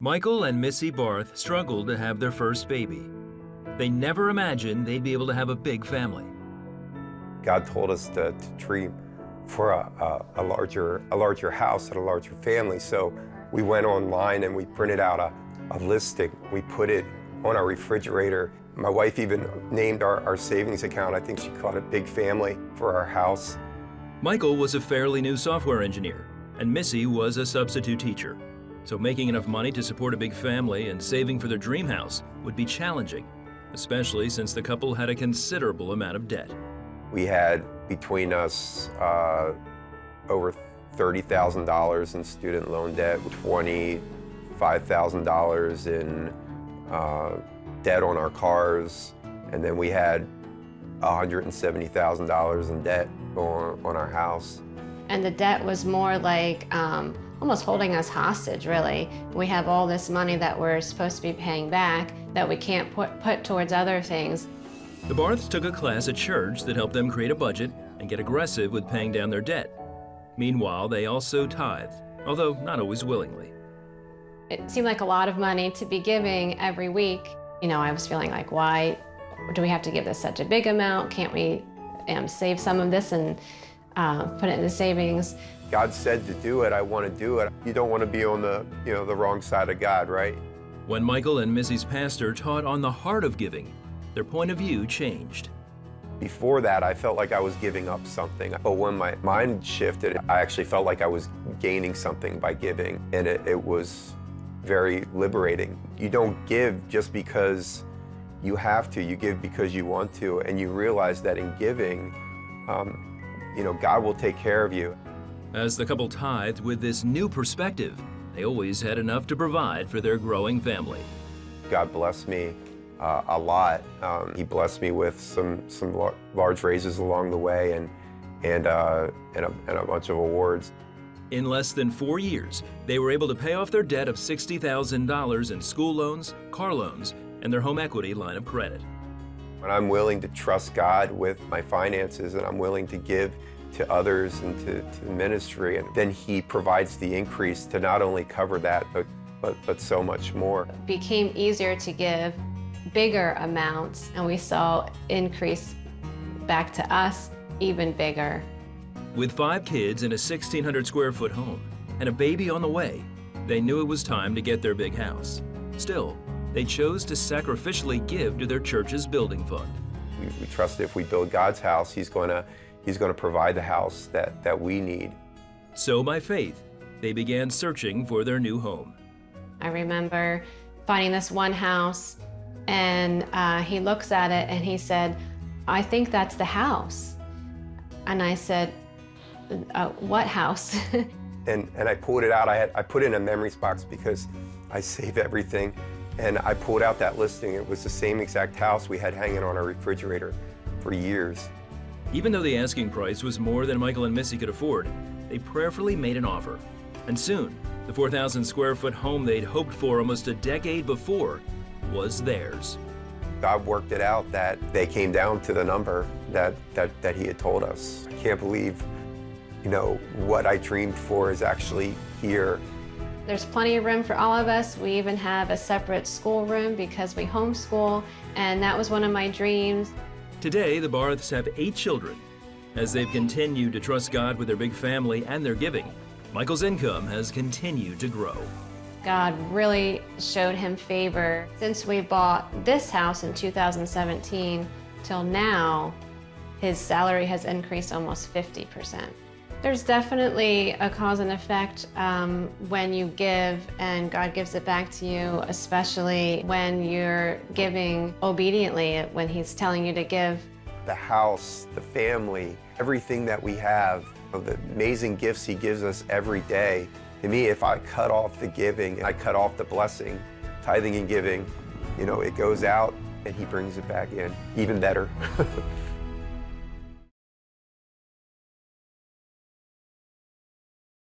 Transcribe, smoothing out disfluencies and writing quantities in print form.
Michael and Missy Barth struggled to have their first baby. They never imagined they'd be able to have a big family. God told us to dream for a larger house and a larger family. So we went online and we printed out a listing. We put it on our refrigerator. My wife even named our savings account. I think she called it Big Family for our house. Michael was a fairly new software engineer, and Missy was a substitute teacher. So making enough money to support a big family and saving for their dream house would be challenging, especially since the couple had a considerable amount of debt. We had between us over $30,000 in student loan debt, $25,000 in debt on our cars, and then we had $170,000 in debt on our house. And the debt was more like almost holding us hostage, really. We have all this money that we're supposed to be paying back that we can't put towards other things. The Barths took a class at church that helped them create a budget and get aggressive with paying down their debt. Meanwhile, they also tithed, although not always willingly. It seemed like a lot of money to be giving every week. You know, I was feeling like, why do we have to give this such a big amount? Can't we save some of this and put it in the savings? God said to do it, I want to do it. You don't want to be on the wrong side of God, right? When Michael and Missy's pastor taught on the heart of giving, their point of view changed. Before that, I felt like I was giving up something. But when my mind shifted, I actually felt like I was gaining something by giving, and it was very liberating. You don't give just because you have to. You give because you want to, and you realize that in giving, God will take care of you. As the couple tithed with this new perspective, they always had enough to provide for their growing family. God blessed me a lot. He blessed me with some large raises along the way and a bunch of awards. In less than 4 years, they were able to pay off their debt of $60,000 in school loans, car loans, and their home equity line of credit. When I'm willing to trust God with my finances and I'm willing to give to others and to the ministry, and then He provides the increase to not only cover that, but so much more. It became easier to give bigger amounts, and we saw increase back to us even bigger. With 5 kids in a 1,600 square foot home and a baby on the way, they knew it was time to get their big house. Still, they chose to sacrificially give to their church's building fund. We trust if we build God's house, He's going to provide the house that we need. So by faith, they began searching for their new home. I remember finding this one house, and he looks at it and he said, "I think that's the house." And I said, "What house?" and I pulled it out. I put it in a memories box because I save everything. And I pulled out that listing. It was the same exact house we had hanging on our refrigerator for years. Even though the asking price was more than Michael and Missy could afford, they prayerfully made an offer. And soon, the 4,000 square foot home they'd hoped for almost a decade before was theirs. God worked it out that they came down to the number that He had told us. I can't believe, what I dreamed for is actually here. There's plenty of room for all of us. We even have a separate school room because we homeschool, and that was one of my dreams. Today, the Barths have 8 children. As they've continued to trust God with their big family and their giving, Michael's income has continued to grow. God really showed him favor. Since we bought this house in 2017 till now, his salary has increased almost 50%. There's definitely a cause and effect when you give and God gives it back to you, especially when you're giving obediently, when He's telling you to give. The house, the family, everything that we have, the amazing gifts He gives us every day. To me, if I cut off the giving, I cut off the blessing, tithing and giving, it goes out and He brings it back in, even better.